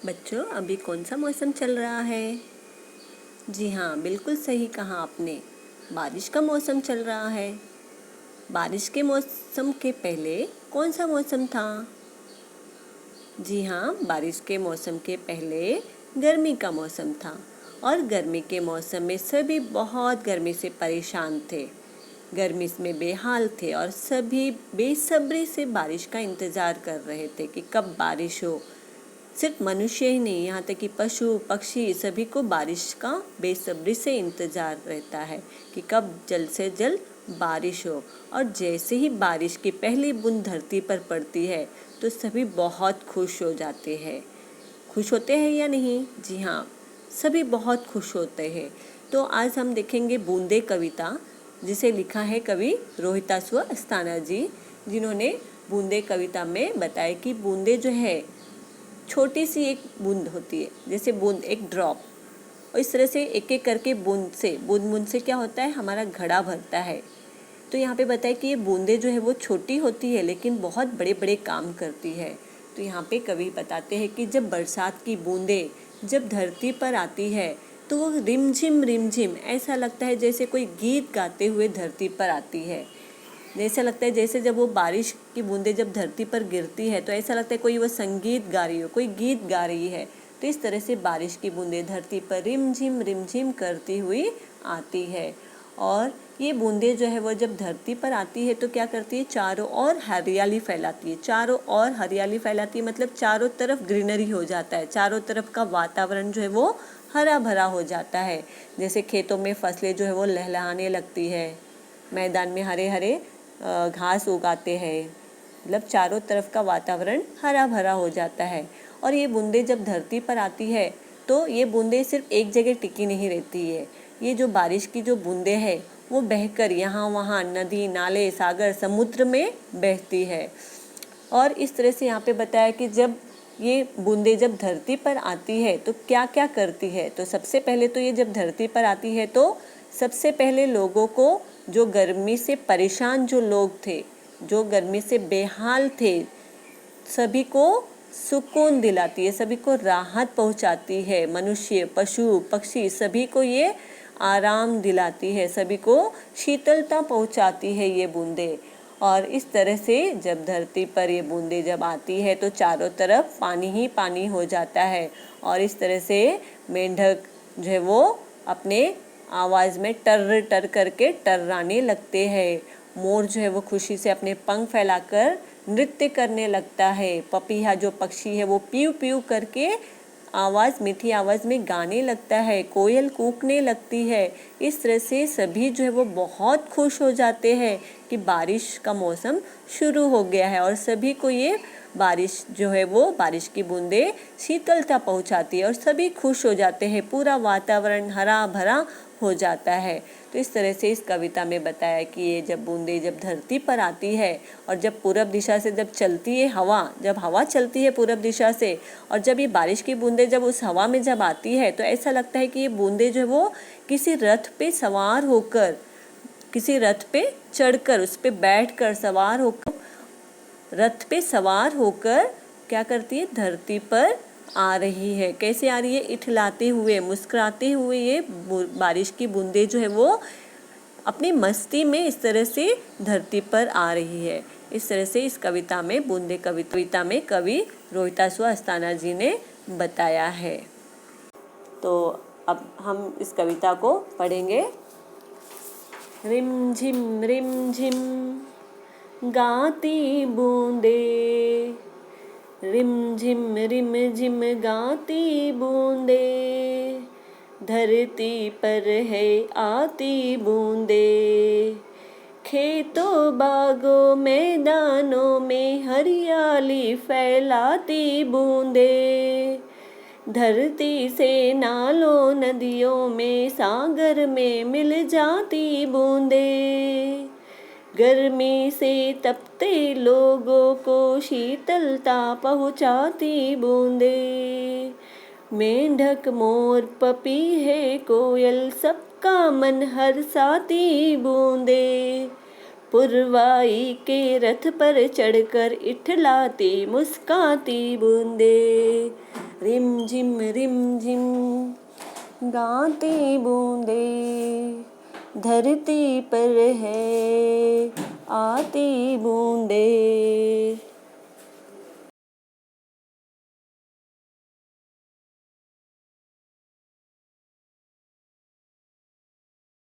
बच्चों, अभी कौन सा मौसम चल रहा है? जी हाँ, बिल्कुल सही कहा आपने। बारिश का मौसम चल रहा है। बारिश के मौसम के पहले कौन सा मौसम था? जी हाँ, बारिश के मौसम के पहले गर्मी का मौसम था। और गर्मी के मौसम में सभी बहुत गर्मी से परेशान थे। गर्मी में बेहाल थे और सभी बेसब्री से बारिश का इंतज़ार कर रहे थे कि कब बारिश हो। सिर्फ मनुष्य ही नहीं, यहाँ तक कि पशु पक्षी सभी को बारिश का बेसब्री से इंतज़ार रहता है कि कब जल्द से जल्द बारिश हो। और जैसे ही बारिश की पहली बूंद धरती पर पड़ती है तो सभी बहुत खुश हो जाते हैं। खुश होते हैं या नहीं? जी हाँ, सभी बहुत खुश होते हैं। तो आज हम देखेंगे बूंदे कविता, जिसे लिखा है कवि रोहितासु अस्थाना जी, जिन्होंने बूंदे कविता में बताया कि बूंदे जो है छोटी सी एक बूंद होती है, जैसे बूंद एक ड्रॉप, और इस तरह से एक एक करके बूंद से क्या होता है, हमारा घड़ा भरता है। तो यहाँ पे बताए कि ये बूंदे जो है वो छोटी होती है लेकिन बहुत बड़े बड़े काम करती है। तो यहाँ पे कवि बताते हैं कि जब बरसात की बूंदे जब धरती पर आती है तो वो रिमझिम ऐसा लगता है जैसे कोई गीत गाते हुए धरती पर आती है। ऐसा लगता है जैसे जब वो बारिश की बूंदें जब धरती पर गिरती है तो ऐसा लगता है कोई वो संगीत गा रही हो, कोई गीत गा रही है। तो इस तरह से बारिश की बूंदें धरती पर रिमझिम करती हुई आती है। और ये बूंदें जो है वो जब धरती पर आती है तो क्या करती है, चारों ओर हरियाली फैलाती है। चारों ओर हरियाली फैलाती है मतलब चारों तरफ ग्रीनरी हो जाता है, चारों तरफ का वातावरण जो है वो हरा भरा हो जाता है। जैसे खेतों में फसलें जो है वो लहलहाने लगती है, मैदान में हरे हरे घास उगाते हैं, मतलब चारों तरफ का वातावरण हरा भरा हो जाता है। और ये बूंदें जब धरती पर आती है तो ये बूंदें सिर्फ एक जगह टिकी नहीं रहती है। ये जो बारिश की जो बूंदें हैं वो बहकर यहाँ वहाँ नदी नाले सागर समुद्र में बहती है। और इस तरह से यहाँ पे बताया कि जब ये बूंदें जब धरती पर आती है तो क्या क्या करती है। तो सबसे पहले तो ये जब धरती पर आती है तो सबसे पहले लोगों को, जो गर्मी से परेशान जो लोग थे, जो गर्मी से बेहाल थे, सभी को सुकून दिलाती है, सभी को राहत पहुंचाती है। मनुष्य पशु पक्षी सभी को ये आराम दिलाती है, सभी को शीतलता पहुंचाती है ये बूंदें। और इस तरह से जब धरती पर ये बूंदें जब आती है तो चारों तरफ पानी ही पानी हो जाता है। और इस तरह से मेंढक जो है वो अपने आवाज़ में टर टर करके टर्राने लगते हैं। मोर जो है वो खुशी से अपने पंख फैलाकर नृत्य करने लगता है। पपीहा जो पक्षी है वो पीऊ पीऊ करके मीठी आवाज़ में गाने लगता है। कोयल कूकने लगती है। इस तरह से सभी जो है वो बहुत खुश हो जाते हैं कि बारिश का मौसम शुरू हो गया है। और सभी को ये बारिश जो है वो बारिश की बूंदें शीतलता पहुंचाती है और सभी खुश हो जाते हैं, पूरा वातावरण हरा भरा हो जाता है। तो इस तरह से इस कविता में बताया कि ये जब बूंदें जब धरती पर आती है और जब पूरब दिशा से जब चलती है हवा, जब हवा चलती है पूरब दिशा से, और जब ये बारिश की बूंदें जब उस हवा में जब आती है तो ऐसा लगता है कि ये बूंदें जो है वो किसी रथ पे सवार होकर, किसी रथ पे चढ़कर, उस पे बैठकर सवार होकर, रथ पे सवार होकर क्या करती है, धरती पर आ रही है। कैसे आ रही है? इठलाते हुए, मुस्कुराते हुए ये बारिश की बूंदें जो है वो अपनी मस्ती में इस तरह से धरती पर आ रही है। इस तरह से इस कविता में बूंदे कविता में कवि रोहितासु अस्थाना जी ने बताया है। तो अब हम इस कविता को पढ़ेंगे। रिम झिम गाती बूंदे, रिम झिम गाती बूंदे, धरती पर है आती बूंदे, खेतों बागों मैदानों में हरियाली फैलाती बूंदे, धरती से नालों नदियों में सागर में मिल जाती बूंदे, गर्मी से तपते लोगों को शीतलता पहुँचाती बूंदे, मेंढक मोर पपीहे कोयल सबका मन हर्षाती बूंदे, पुरवाई के रथ पर चढ़कर इठलाती मुस्काती बूंदे, रिम गाती बूंदे धरती पर है आती बूंदे।